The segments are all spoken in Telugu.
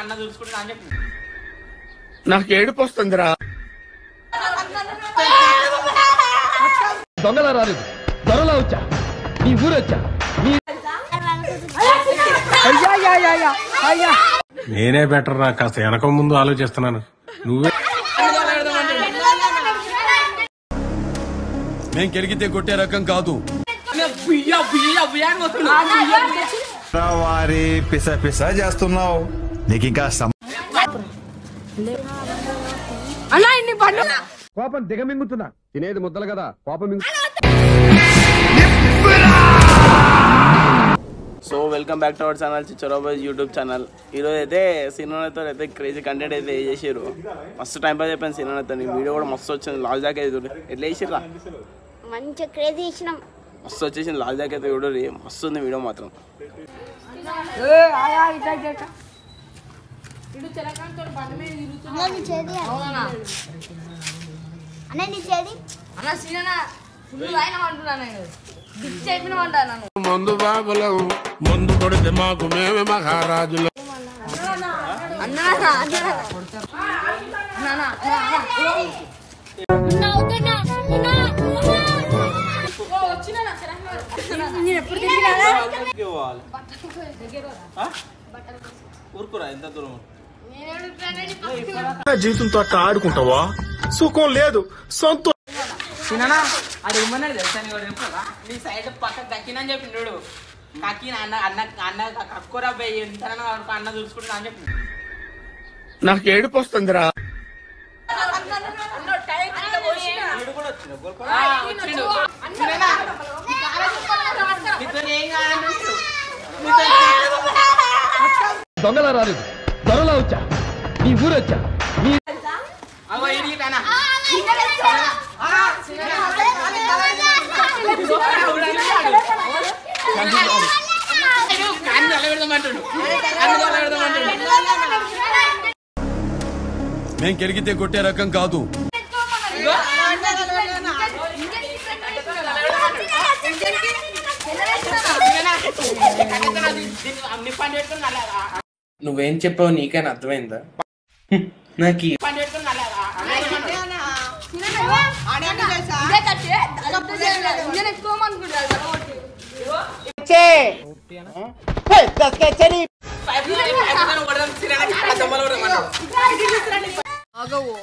అన్న చూసుకుంటా అని చెప్పి నాకు ఏడుపు వస్తుందిరా. దొంగలా రాలేదు, దొరలా వచ్చా, నీ ఊరొచ్చా. నేనే బెటర్ రా, కాస్త వెనక ముందు ఆలోచిస్తున్నాను. నువ్వే నేను కెలిగితే కొట్టే రకం కాదు. వారి పిస పిస చేస్తున్నావు. నీకు ఇంకా కోపం దిగమింగుతున్నా, తినేది ముద్దలు కదా, కోపం so welcome back to our channel చిచ్చరాబాయ్ యూట్యూబ్ ఛానల్. ఈరోజు అయితే సినిమాతో అయితే క్రేజీ కంటెంట్ అయితే చేసారు. మస్తు టైం పాస్ అయిపోయింది సినిమాతో. వీడియో కూడా మస్తు వచ్చింది. లాస్ట్ దాకా అయితే ఎట్లా చేసిర్రా, మంచి క్రేజీ ఇచ్చినాం. మస్తు వచ్చేసింది. లాస్ట్ దాకా అయితే చూడరు, మస్తు ఉంది వీడియో మాత్రం. మందు బాబులం, మందు కొడితే మాకు మేమే మహారాజులు. ఊరుకురా, ఎంత దూరం జీవితంతో అట్లా ఆడుకుంటావా? సుఖం లేదు, సంతోషం. తిననా అది ఇమ్మన్నాడు తెలుసా? నీ సైడ్ పక్క దక్కినని చెప్పిండు. కక్కి అన్న అన్న అన్న కక్కురా పోయి ఎంత అన్న చూసుకుంటా అని చెప్పి నాకు ఏడుపు వస్తుందిరా. దొంగలా రాలేదు, దొరలా వచ్చా, నీ ఊరొచ్చా. నేను కెలిగితే కొట్టే రకం కాదు. నువ్వేం చెప్పావు నీకైనా అర్థమైందా? నాకు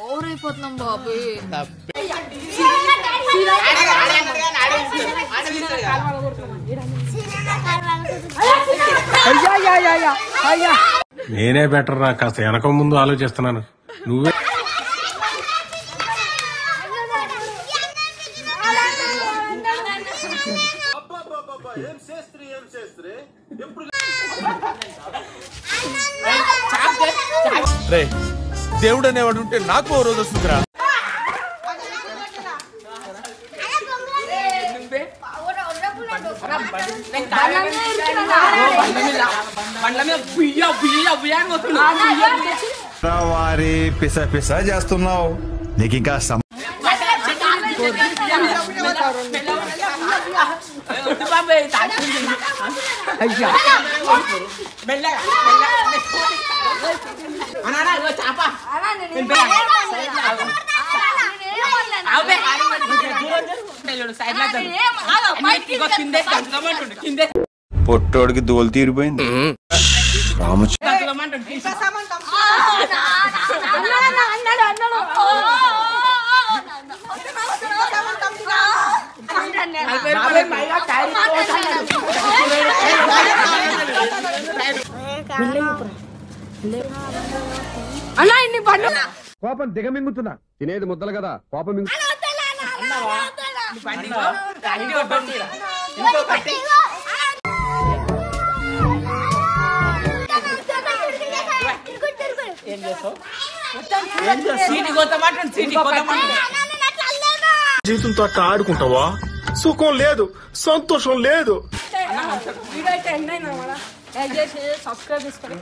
ఓవర్ అయిపోతున్నాం బాబు. నేనే బెటర్ రా, కాస్త వెనక ముందు ఆలోచిస్తున్నాను. నువ్వే రే, దేవుడు అనేవాడు ఉంటే నాకు ఓ రోజు వస్తుందిరా. వారి పిస పిస చేస్తున్నావు. నీకు ఇంకా పొట్టోడికి దోలు తీరిపోయింది. కోపం దిగమింగుతున్నా, తినేది ముద్దలు కదా, కోపం జీవితంతో అట్లా ఆడుకుంటావా? సుఖం లేదు, సంతోషం లేదు. వీడియో అయితే ఎండ్ అయినా సబ్స్క్రైబ్ చేసుకోండి.